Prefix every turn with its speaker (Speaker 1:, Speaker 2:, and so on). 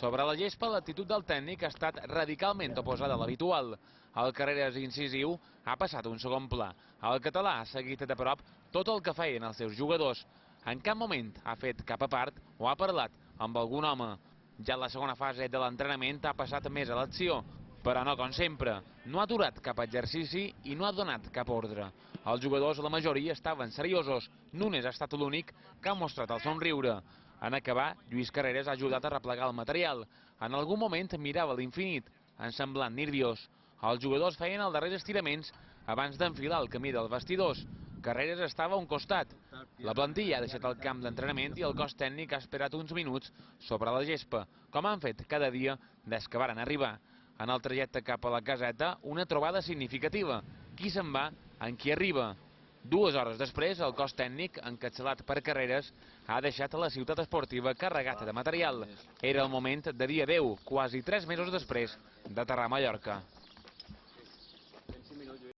Speaker 1: Sobre la gespa, l'actitud del tècnic ha estat radicalment oposada a l'habitual. El Carreras incisiu ha passat un segon pla. El català ha seguit de prop tot el que feien els seus jugadors. En cap moment ha fet cap a part o ha parlat amb algun home. Ja en la segona fase de l'entrenament ha passat més a l'acció, però no com sempre. No ha aturat cap exercici i no ha donat cap ordre. Els jugadors, la majoria, estaven seriosos. Nunes ha estat l'únic que ha mostrat el somriure. En acabar, Lluís Carreras ha ajudat a replegar el material. En algun moment mirava a l'infinit, en semblant nerviós. Els jugadors feien els darrers estiraments abans d'enfilar el camí dels vestidors. Carreras estava a un costat. La plantilla ha deixat el camp d'entrenament i el cos tècnic ha esperat uns minuts sobre la gespa, com han fet cada dia des que varen arribar. En el trajecte cap a la caseta, una trobada significativa. Qui se'n va, en qui arriba. 2 hores després, el cos tècnic, encapçalat per Carreras, ha deixat la ciutat esportiva carregada de material. Era el moment de dir adeu, quasi 3 mesos després d'aterrar a Mallorca.